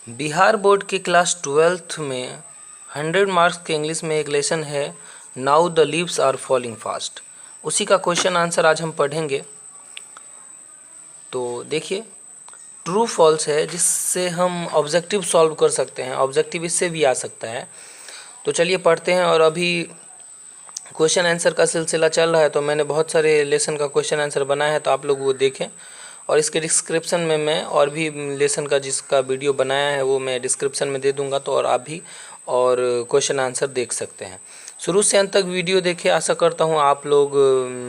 Bihar board के class 12th में 100 marks के इंग्लिश में एक लेसन है now the leaves are falling fast. उसी का क्वेश्चन आंसर आज हम पढ़ेंगे। तो देखिए, ट्रू फॉल्स है जिससे हम ऑब्जेक्टिव सॉल्व कर सकते हैं। ऑब्जेक्टिव इससे भी आ सकता है। तो चलिए पढ़ते हैं। और अभी क्वेश्चन आंसर का सिलसिला चल रहा है, तो मैंने बहुत सारे लेसन का क्वेश्चन आंसर बनाया है, तो आप लोग वो देखें। और इसके डिस्क्रिप्शन में मैं और भी लेसन का जिसका वीडियो बनाया है वो मैं डिस्क्रिप्शन में दे दूंगा, तो और आप भी और क्वेश्चन आंसर देख सकते हैं। शुरू से अंत तक वीडियो देखें। आशा करता हूँ आप लोग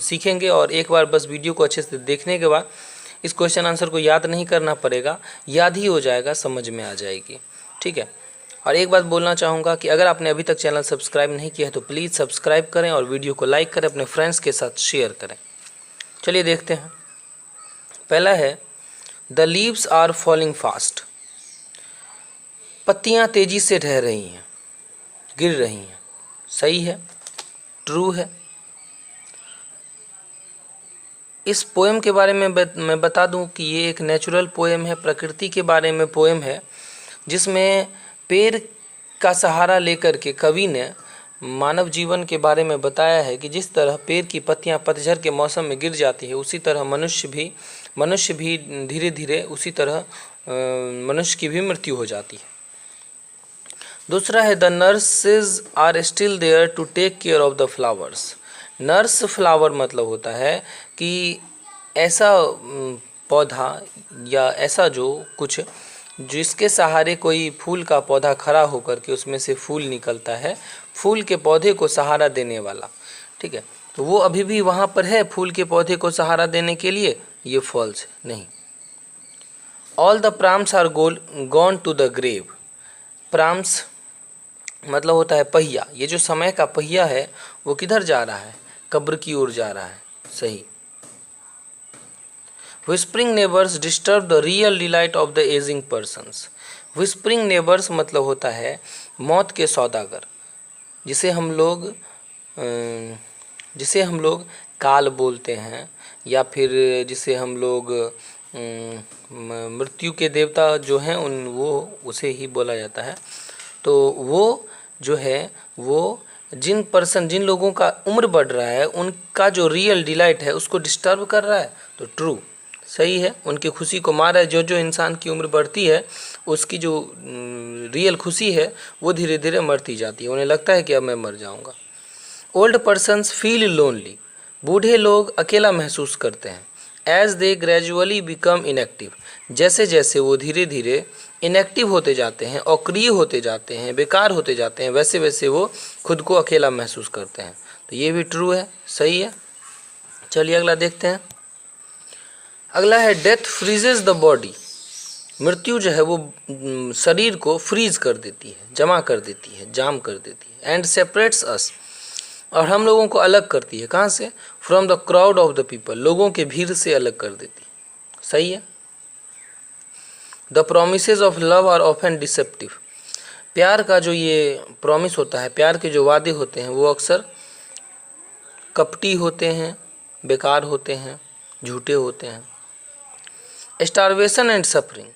सीखेंगे। और एक बार बस वीडियो को अच्छे से देखने के बाद इस क्वेश्चन आंसर को याद नहीं करना पड़ेगा, याद ही हो जाएगा, समझ में आ जाएगी। ठीक है। और एक बात बोलना चाहूँगा कि अगर आपने अभी तक चैनल सब्सक्राइब नहीं किया है तो प्लीज़ सब्सक्राइब करें और वीडियो को लाइक करें, अपने फ्रेंड्स के साथ शेयर करें। चलिए देखते हैं। पहला है the leaves are falling fast. पत्तियां तेजी से ढह रही हैं, गिर रही हैं। सही है, ट्रू है। इस पोएम के बारे में मैं बता दूं कि ये एक नेचुरल पोएम है, प्रकृति के बारे में पोएम है, जिसमें पेड़ का सहारा लेकर के कवि ने मानव जीवन के बारे में बताया है कि जिस तरह पेड़ की पत्तियां पतझड़ के मौसम में गिर जाती है, उसी तरह मनुष्य भी धीरे धीरे उसी तरह मनुष्य की भी मृत्यु हो जाती है। दूसरा है the nurses are still there to take care of the flowers. Nurse flower मतलब होता है कि ऐसा पौधा या ऐसा जो कुछ जिसके सहारे कोई फूल का पौधा खड़ा होकर के उसमें से फूल निकलता है, फूल के पौधे को सहारा देने वाला। ठीक है, तो वो अभी भी वहाँ पर है फूल के पौधे को सहारा देने के लिए। ये फॉल्स है, नहीं। All the प्राम्स are gone to the grave. प्राम्स मतलब होता है पहिया। ये जो समय का पहिया है वो किधर जा रहा है? कब्र की ओर जा रहा है। सही। Whispering neighbors disturb the real delight of the aging persons. Whispering neighbors मतलब होता है मौत के सौदागर, जिसे हम लोग काल बोलते हैं, या फिर जिसे हम लोग मृत्यु के देवता जो हैं वो उसे ही बोला जाता है। तो वो जो है वो जिन लोगों का उम्र बढ़ रहा है उनका जो रियल डिलाइट है उसको डिस्टर्ब कर रहा है। तो ट्रू, सही है। उनकी खुशी को मार रहा है। जो इंसान की उम्र बढ़ती है उसकी जो रियल खुशी है वो धीरे धीरे मरती जाती है। उन्हें लगता है कि अब मैं मर जाऊंगा। Old persons feel lonely. बूढ़े लोग अकेला महसूस करते हैं। As they gradually become inactive. जैसे जैसे वो धीरे धीरे इनएक्टिव होते जाते हैं, अक्रिय होते जाते हैं, बेकार होते जाते हैं, वैसे वैसे वो खुद को अकेला महसूस करते हैं। तो ये भी ट्रू है, सही है। चलिए अगला देखते हैं। अगला है डेथ फ्रीजेज द बॉडी। मृत्यु जो है वो शरीर को फ्रीज कर देती है, जमा कर देती है, जाम कर देती है। एंड सेपरेट्स अस, और हम लोगों को अलग करती है। कहाँ से? From the crowd of the people. लोगों के भीड़ से अलग कर देती है। सही है। The promises of love are often deceptive. प्यार का जो ये प्रॉमिस होता है, प्यार के जो वादे होते हैं वो अक्सर कपटी होते हैं, बेकार होते हैं, झूठे होते हैं। Starvation and suffering.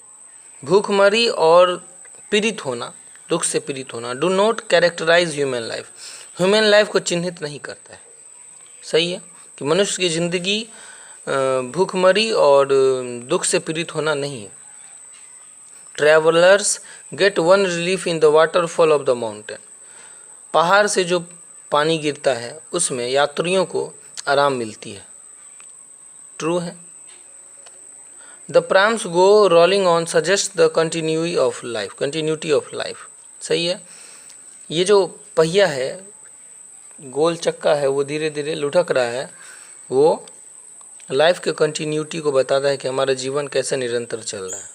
भूखमरी और पीड़ित होना, दुख से पीड़ित होना। Do not characterize human life. Human life को चिन्हित नहीं करता है। सही है कि मनुष्य की जिंदगी भूखमरी और दुख से पीड़ित होना नहीं है। Travellers get one relief in the waterfall of the mountain. पहाड़ से जो पानी गिरता है उसमें यात्रियों को आराम मिलती है। ट्रू है। The प्राम्स go rolling on suggest the continuity of life. सही है। ये जो पहिया है, गोल चक्का है, वो धीरे धीरे लुढ़क रहा है, वो लाइफ के कंटिन्यूटी को बताता है कि हमारा जीवन कैसे निरंतर चल रहा है।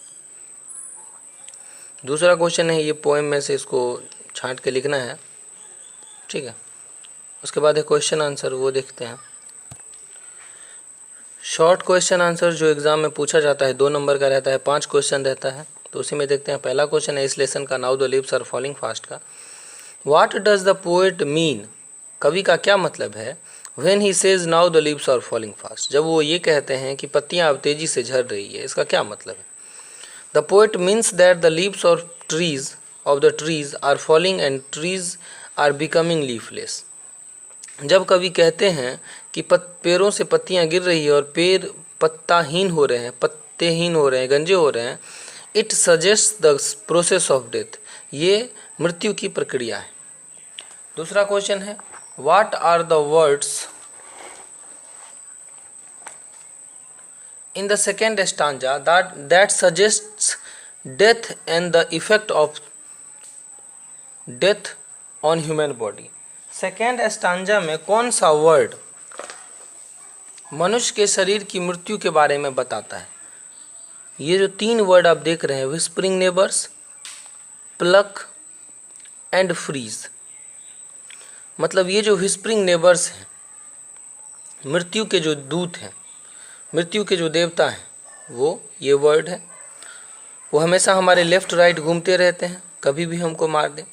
दूसरा क्वेश्चन है, ये पोएम में से इसको छांट के लिखना है। ठीक है। उसके बाद है क्वेश्चन आंसर, वो देखते हैं। शॉर्ट क्वेश्चन आंसर जो एग्जाम में पूछा जाता है 2 नंबर का रहता है, 5 क्वेश्चन रहता है। तो उसी में देखते हैं। पहला क्वेश्चन है इस लेसन का, now the leaves are falling fast का। What does the poet mean? कवि का क्या मतलब है when he says now the leaves are falling fast? जब वो ये कहते हैं कि पत्तियां अब तेजी से झड़ रही है, इसका क्या मतलब है? The poet means that the leaves of the trees are falling and trees are becoming leafless. जब कवि कहते हैं कि पेड़ों से पत्तियां गिर रही है और पेड़ पत्ताहीन हो रहे हैं, पत्तेहीन हो रहे हैं, गंजे हो रहे हैं, it suggest the process of death, ये मृत्यु की प्रक्रिया है। दूसरा क्वेश्चन है, what are the words in the second stanza that suggests death and the effect of death on human body. Second stanza में कौन सा वर्ड मनुष्य के शरीर की मृत्यु के बारे में बताता है? ये जो 3 वर्ड आप देख रहे हैं, whispering neighbours, pluck and freeze, मतलब ये जो व्हिस्परिंग नेबर्स हैं, मृत्यु के जो दूत हैं, मृत्यु के जो देवता हैं, वो ये वर्ड है। वो हमेशा हमारे लेफ्ट राइट घूमते रहते हैं, कभी भी हमको मार दें,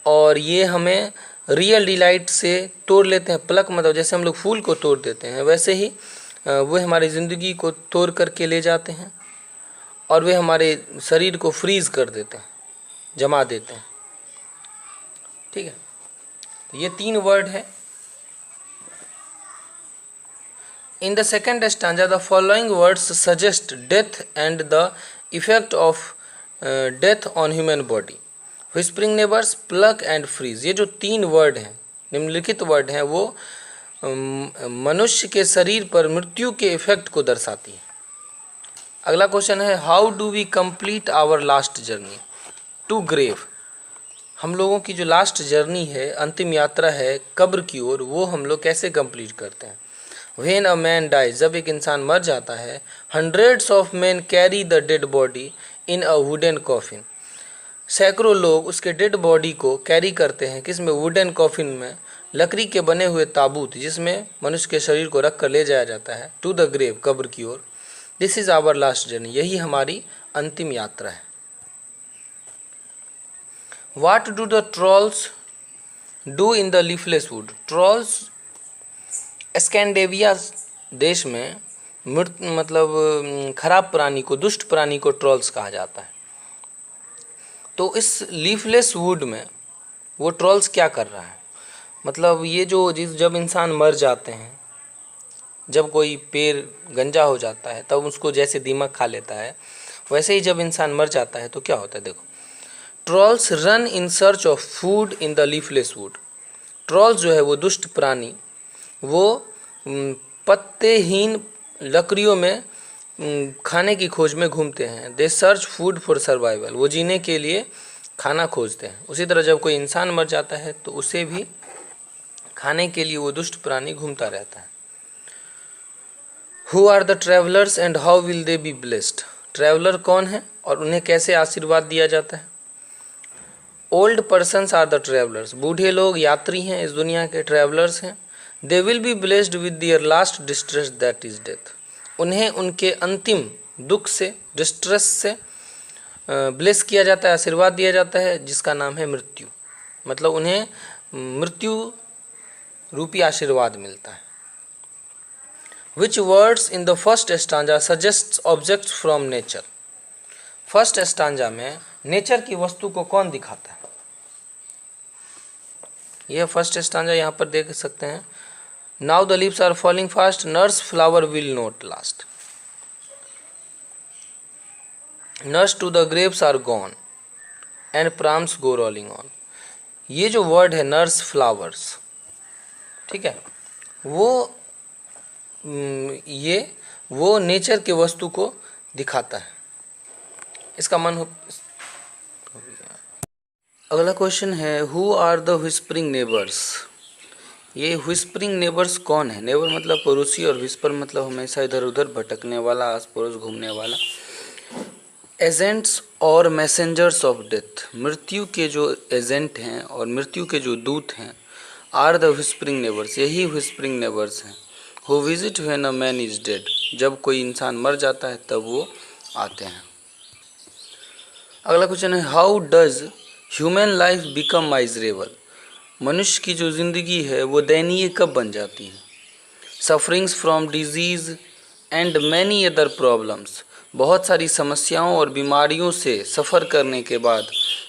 और ये हमें रियल डिलाइट से तोड़ लेते हैं। प्लक मतलब जैसे हम लोग फूल को तोड़ देते हैं, वैसे ही वे हमारी ज़िंदगी को तोड़ करके ले जाते हैं, और वे हमारे शरीर को फ्रीज कर देते हैं, जमा देते हैं। ठीक है, तो ये 3 वर्ड है। In the second stanza the following words suggest death and the effect of death on human body. Whispering neighbours, pluck and freeze, ये जो 3 वर्ड हैं, निम्नलिखित वर्ड हैं, वो मनुष्य के शरीर पर मृत्यु के इफेक्ट को दर्शाती है। अगला क्वेश्चन है, how do we complete our last journey to grave. हम लोगों की जो लास्ट जर्नी है, अंतिम यात्रा है कब्र की ओर, वो हम लोग कैसे कंप्लीट करते हैं? व्हेन अ मैन डाइज, जब एक इंसान मर जाता है, hundreds of man carry the dead body in a wooden coffin, सैकड़ों लोग उसके डेड बॉडी को कैरी करते हैं, किसमें? वुडन कॉफिन में, लकड़ी के बने हुए ताबूत जिसमें मनुष्य के शरीर को रख कर ले जाया जाता है, टू द ग्रेव, कब्र की ओर। This is our last journey, यही हमारी अंतिम यात्रा है। What do the trolls do in the leafless wood. Trolls स्कैंडेविया देश में मतलब खराब प्राणी को, दुष्ट प्राणी को ट्रॉल्स कहा जाता है। तो इस लीफलेस वुड में वो ट्रॉल्स क्या कर रहा है? मतलब ये जो जब इंसान मर जाते हैं, जब कोई पेड़ गंजा हो जाता है, तब उसको जैसे दीमक खा लेता है, वैसे ही जब इंसान मर जाता है तो क्या होता है? देखो, trolls run in search of food in the leafless wood. Trolls जो है वो दुष्ट प्राणी, वो पत्तेहीन लकड़ियों में खाने की खोज में घूमते हैं। दे सर्च फूड फॉर सर्वाइवल, वो जीने के लिए खाना खोजते हैं। उसी तरह जब कोई इंसान मर जाता है तो उसे भी खाने के लिए वो दुष्ट प्राणी घूमता रहता है। Who are the travellers and how will they be blessed. Traveller कौन है और उन्हें कैसे आशीर्वाद दिया जाता है? Old persons are the travellers, बूढ़े लोग यात्री हैं, इस दुनिया के ट्रैवलर्स हैं। They will be blessed with their last distress that is death, उन्हें उनके अंतिम दुख से, डिस्ट्रेस से ब्लेस किया जाता है, आशीर्वाद दिया जाता है, जिसका नाम है मृत्यु। मतलब उन्हें मृत्यु रूपी आशीर्वाद मिलता है। विच words in the first stanza suggest objects from nature. First stanza में नेचर की वस्तु को कौन दिखाता है? यह फर्स्ट स्टांजा यहाँ पर देख सकते हैं। Now the leaves are falling fast, nurse flower will not last, nurse to the grapes are gone and प्राम्स go rolling on. ये जो वर्ड है नर्स फ्लावर्स, ठीक है, वो नेचर के वस्तु को दिखाता है। इसका मन हो। अगला क्वेश्चन है, who are the whispering neighbours. ये व्हिस्परिंग नेबर्स कौन है? नेबर मतलब पड़ोसी और व्हिस्पर मतलब हमेशा इधर उधर भटकने वाला, आस पड़ोस घूमने वाला। एजेंट्स और मैसेंजर्स ऑफ डेथ, मृत्यु के जो एजेंट हैं और मृत्यु के जो दूत हैं, आर द व्हिस्परिंग नेबर्स, यही व्हिस्परिंग नेबर्स हैं। Who visit when a man is dead, जब कोई इंसान मर जाता है तब वो आते हैं। अगला क्वेश्चन है, how does human life become miserable. मनुष्य की जो ज़िंदगी है वो दयनीय कब बन जाती है? Sufferings from disease and many other problems बहुत सारी समस्याओं और बीमारियों से सफ़र करने के बाद,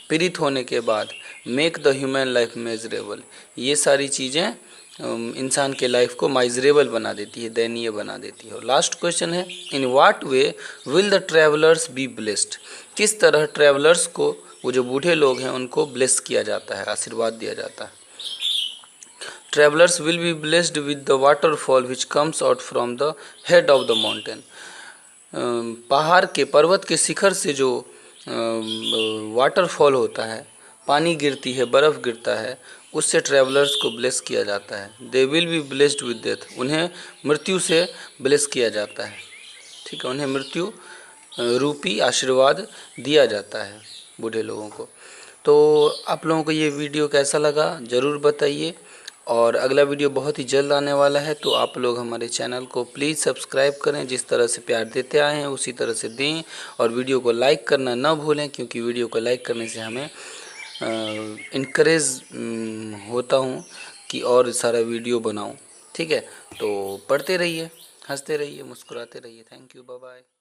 पीड़ित होने के बाद, make the human life measurable, ये सारी चीज़ें इंसान के लाइफ को माइजरेबल बना देती है, दयनीय बना देती है। और लास्ट क्वेश्चन है, in what way will the travellers be blessed, किस तरह ट्रैवलर्स को, वो जो बूढ़े लोग हैं उनको ब्लेस किया जाता है, आशीर्वाद दिया जाता है। Travellers will be blessed with the waterfall which comes out from the head of the mountain, पहाड़ के, पर्वत के शिखर से जो वाटरफॉल होता है, पानी गिरती है, बर्फ़ गिरता है, उससे ट्रैवलर्स को ब्लेस किया जाता है। दे will be blessed with death, उन्हें मृत्यु से ब्लेस किया जाता है, ठीक है, उन्हें मृत्यु रूपी आशीर्वाद दिया जाता है बूढ़े लोगों को। तो आप लोगों को ये वीडियो कैसा लगा ज़रूर बताइए, और अगला वीडियो बहुत ही जल्द आने वाला है, तो आप लोग हमारे चैनल को प्लीज़ सब्सक्राइब करें, जिस तरह से प्यार देते आए हैं उसी तरह से दें, और वीडियो को लाइक करना ना भूलें, क्योंकि वीडियो को लाइक करने से हमें इनकरेज होता हूँ कि और सारा वीडियो बनाऊँ, ठीक है। तो पढ़ते रहिए, हंसते रहिए, मुस्कुराते रहिए। Thank you, bye bye.